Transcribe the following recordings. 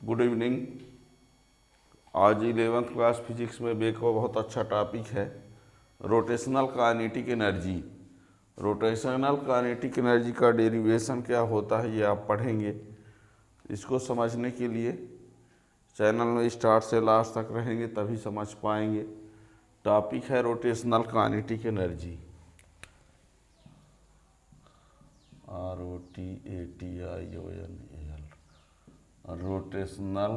Good evening. आज 11th class physics में एक बहुत अच्छा टॉपिक है rotational kinetic energy. Rotational kinetic energy का डेरिवेशन क्या होता है ये आप पढ़ेंगे। इसको समझने के लिए चैनल में स्टार्ट से लास्ट तक रहेंगे तभी समझ पाएंगे। टॉपिक है rotational kinetic energy. ROTATIONAL rotational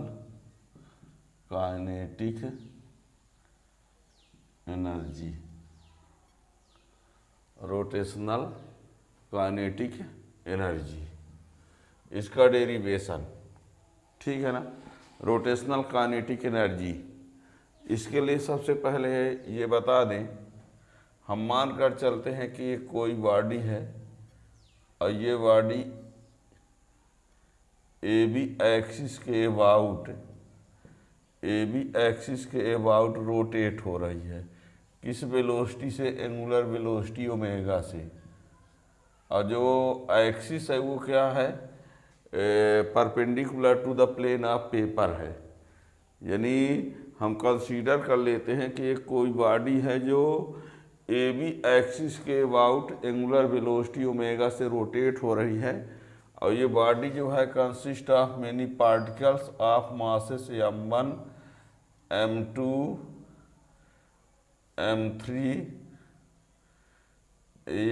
kinetic energy. Rotational kinetic energy, इसका डेरिवेशन, ठीक है ना। रोटेशनल काइनेटिक एनर्जी, इसके लिए सबसे पहले ये बता दें, हम मान कर चलते हैं कि ये कोई बॉडी है और ये बॉडी ए बी एक्सिस के अबाउट रोटेट हो रही है। किस वेलोसिटी से? एंगुलर वेलोसिटी ओमेगा से। और जो एक्सिस है वो क्या है? Perpendicular to the plane of paper है। यानी हम कंसीडर कर लेते हैं कि एक कोई बॉडी है जो ए बी एक्सिस के अबाउट एंगुलर वेलोसिटी ओमेगा से रोटेट हो रही है। और ये बॉडी जो है consist of many particles of masses m1 m2 m3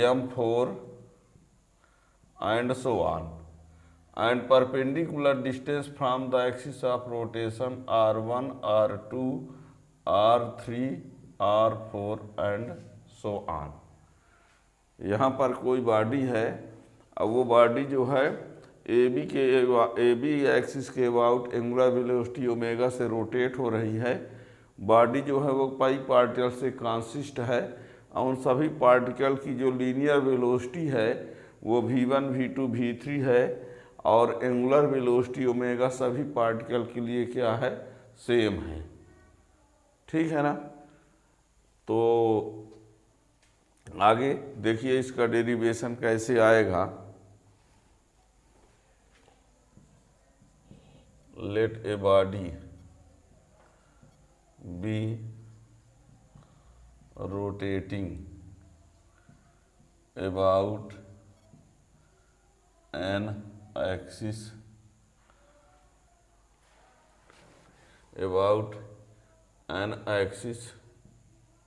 m4 and so on, and perpendicular distance from the axis of rotation r1 r2 r3 r4 and so on। यहाँ पर कोई बॉडी है और वो बॉडी जो है ए बी एक्सिस के about angular velocity omega से रोटेट हो रही है। बॉडी जो है वो पाई पार्टिकल से कंसिस्ट है और उन सभी पार्टिकल की जो लीनियर वेलोसिटी है वो v1 v2 v3 है और एंगुलर वेलोसिटी ओमेगा सभी पार्टिकल के लिए क्या है? सेम है, ठीक है ना। तो आगे देखिए इसका डेरिवेशन कैसे आएगा। Let a body B rotating about an axis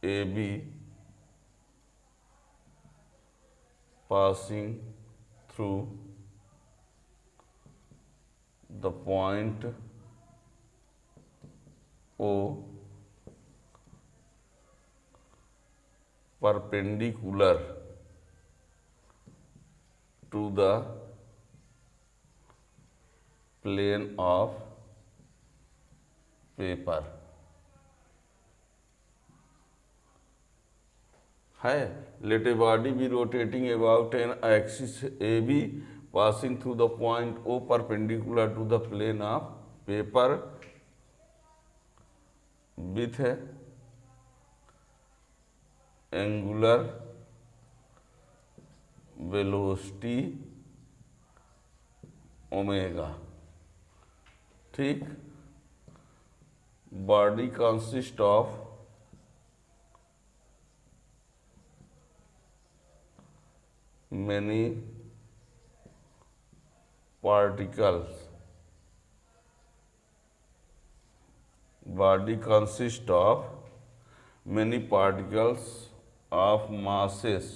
A B passing through the point O perpendicular to the plane of paper है। Let a body B rotating about an axis A B passing through the point O perpendicular to the plane of paper with angular velocity omega, ठीक। Body consist of many particles। Body consists of many particles of masses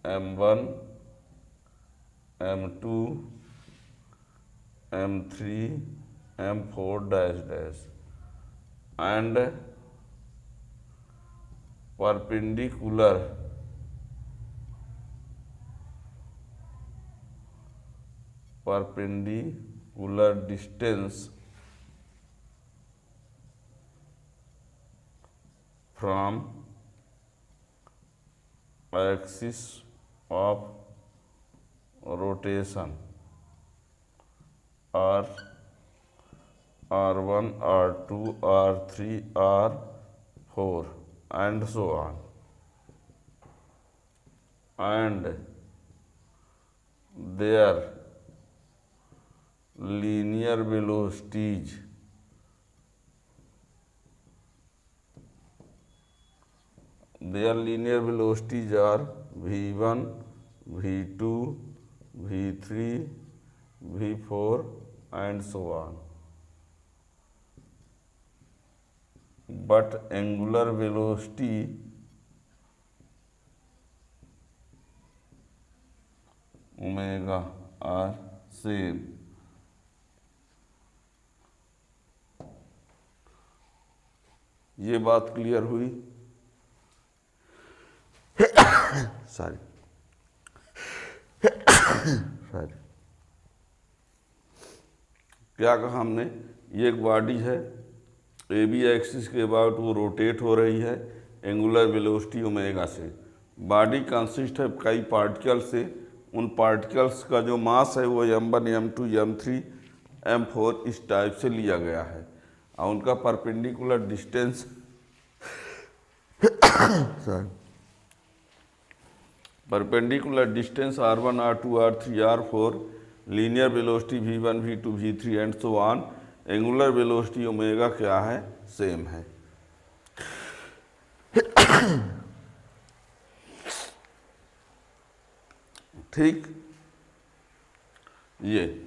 m1 m2 m3 m4 dash dash and perpendicular distance from axis of rotation r1 r2 r3 r4 and so on, and their linear velocities their linear velocities are v1, v2, v3, v4 and so on, but angular velocity omega are same. ये बात clear हुई? Sorry क्या कहा हमने? ये एक body है, A B axis के अबाउट वो रोटेट हो रही है एंगुलर वेलोसिटी ओमेगा से। बॉडी कंसिस्ट है कई पार्टिकल से, उन पार्टिकल्स का जो मास है वो m1, m2, m3, m4 इस टाइप से लिया गया है और उनका perpendicular distance perpendicular distance r1, r2, r3, r4, linear velocity v1, v2, v3 and so on, angular velocity omega क्या है? सेम है। ठीक, ये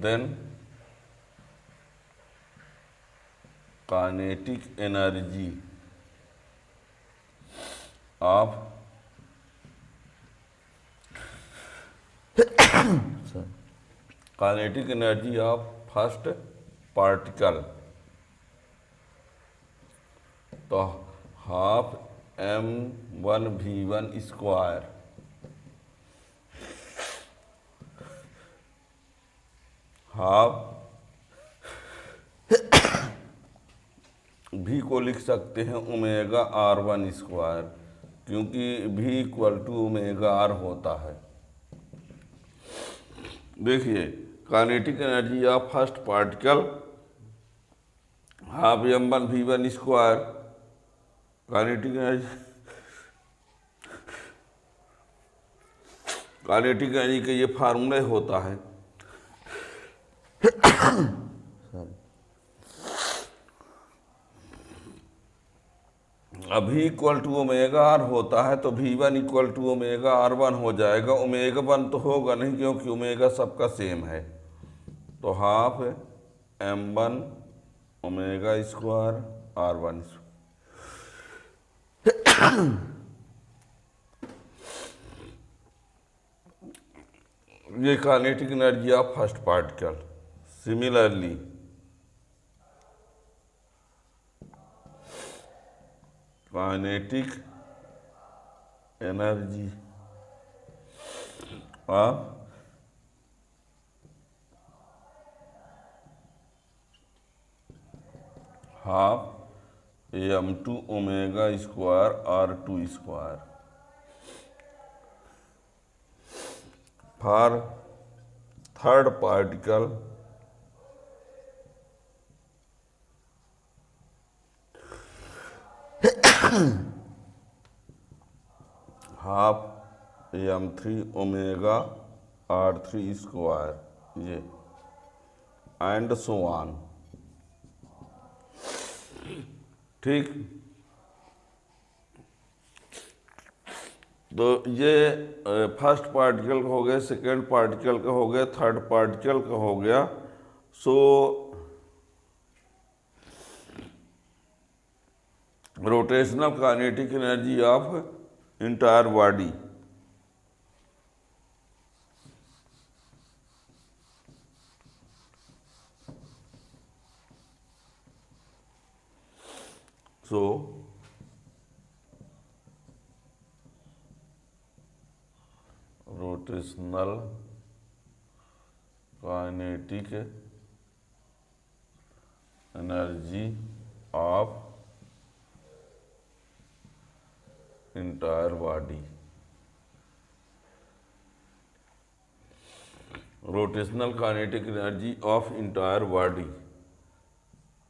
then kinetic energy of kinetic energy of first particle, तो हाफ m1v1 स्क्वायर हाफ भी को लिख सकते हैं ओमेगा r1 स्क्वायर, क्योंकि v equal to omega r होता है। देखिए kinetic energy of first particle half m1v1 square, kinetic energy का ये फार्मूला होता है। अभी इक्वल टू ओमेगा आर होता है तो v1 equal to omega r1 हो जाएगा। ओमेगा 1 तो होगा नहीं क्योंकि ओमेगा सबका सेम है, तो half m1 omega square r1 ये kinetic energy of first particle. Similarly kinetic energy of half m2 omega square r2 square for third particle half m3 omega r3 square ये and so on. ठीक, तो ये first particle का हो गया, second particle का हो गया, थर्ड पार्टिकल का हो गया। So rotational kinetic energy of entire body, so rotational kinetic energy of entire body rotational kinetic energy of entire body,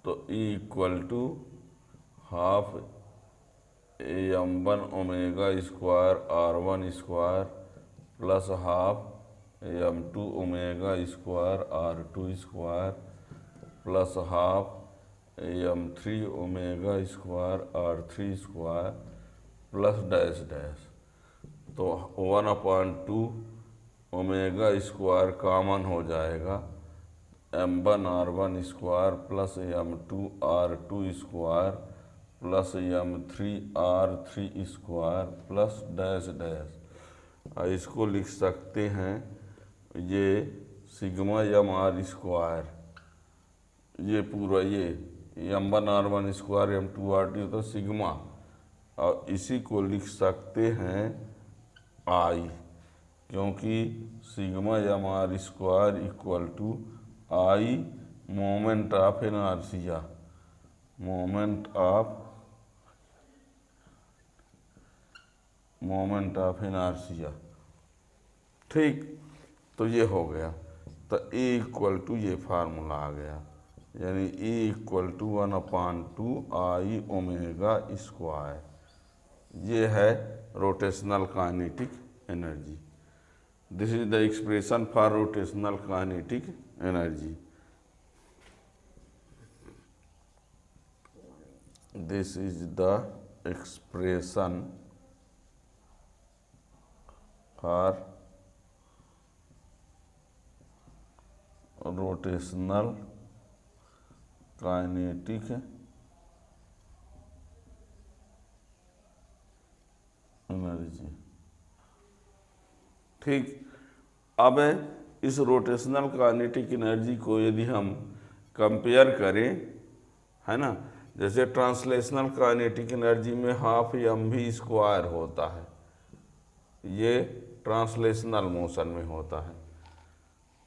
तो E equal to half m1 omega square r1 square plus half m2 omega square r2 square plus half m3 omega square r3 square plus dash dash. तो 1/2 omega square common हो जाएगा, m1 r1 square plus m2 r2 square plus m3 r3 square plus dash dash. इसको लिख सकते हैं ये sigma m r square, ये पूरा ये m1 r1 square m2 r2 तो सिग्मा, और इसी को लिख सकते हैं I, क्योंकि sigma m r square equal to I moment of inertia, moment of inertia. ठीक, तो ये हो गया। तो E इक्वल टू ये फार्मूला आ गया, यानी E equal to 1/2 I omega square. ये है rotational kinetic energy. This is the expression for rotational kinetic energy. This is the expression for rotational kinetic energy. ठीक, अब इस रोटेशनल काइनेटिक एनर्जी को यदि हम कंपेयर करें, है ना, जैसे ट्रांसलेशनल काइनेटिक एनर्जी में हाफ mv स्क्वायर होता है, ये ट्रांसलेशनल मोशन में होता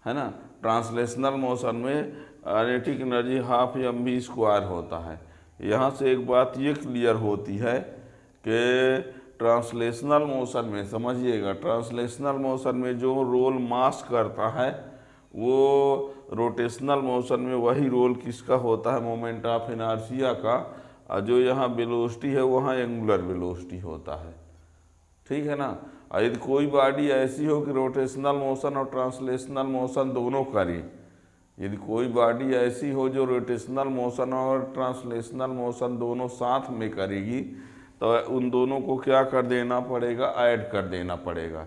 है ना। ट्रांसलेशनल मोशन में kinetic energy half mv square होता है। यहाँ से एक बात ये क्लियर होती है कि ट्रांसलेशनल मोशन में, समझिएगा, ट्रांसलेशनल मोशन में जो रोल मास करता है वो रोटेशनल मोशन में वही रोल किसका होता है, मोमेंट ऑफ इनर्शिया का, और जो यहाँ वेलोसिटी है वहाँ एंगुलर वेलोसिटी होता है। ठीक है ना। और यदि कोई बॉडी ऐसी हो कि रोटेशनल मोशन और ट्रांसलेशनल मोशन दोनों करे, यदि कोई बॉडी ऐसी हो जो रोटेशनल मोशन और ट्रांसलेशनल मोशन दोनों साथ में करेगी, तो उन दोनों को क्या कर देना पड़ेगा, ऐड कर देना पड़ेगा।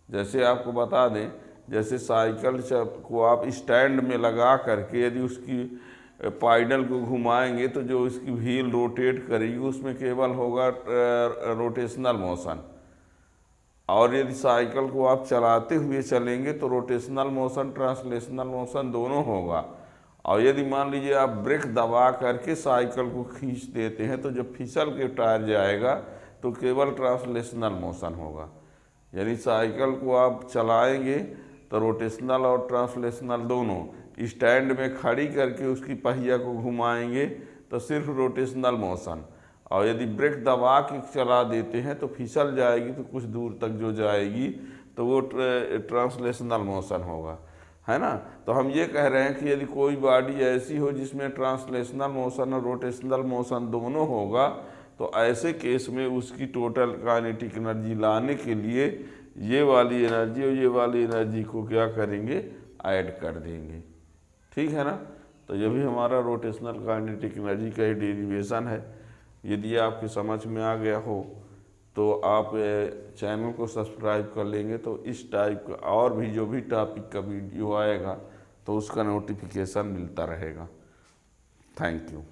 जैसे आपको बता दें, जैसे साइकिल को आप स्टैंड में लगा करके यदि उसकी पाइडल को घुमाएंगे तो जो उसकी व्हील रोटेट करेगी उसमें केवल होगा रोटेशनल मोशन, और यदि साइकिल को आप चलाते हुए चलेंगे तो रोटेशनल मोशन ट्रांसलेशनल मोशन दोनों होगा। और यदि मान लीजिए आप ब्रेक दबा करके साइकिल को खींच देते हैं तो जब फिसल के टायर जाएगा तो केवल ट्रांसलेशनल मोशन होगा। यानी साइकिल को आप चलाएंगे तो रोटेशनल और ट्रांसलेशनल दोनों, स्टैंड में खड़ी करके उसकी पहिया को घुमाएंगे तो सिर्फ रोटेशनल मोशन, और यदि ब्रेक दबा के चला देते हैं तो फिसल जाएगी तो कुछ दूर तक जो जाएगी तो वो ट्रांसलेशनल मोशन होगा, है ना। तो हम ये कह रहे हैं कि यदि कोई बॉडी ऐसी हो जिसमें ट्रांसलेशनल मोशन और रोटेशनल मोशन दोनों होगा, तो ऐसे केस में उसकी टोटल काइनेटिक एनर्जी लाने के लिए ये वाली एनर्जी और ये वाली एनर्जी को क्या करेंगे, ऐड कर देंगे। ठीक है ना। तो ये भी हमारा रोटेशनल काइनेटिक एनर्जी का ही डेरिवेशन है। यदि आपकी समझ में आ गया हो तो आप चैनल को सब्सक्राइब कर लेंगे, तो इस टाइप का और भी जो भी टॉपिक का वीडियो आएगा तो उसका नोटिफिकेशन मिलता रहेगा। Thank you.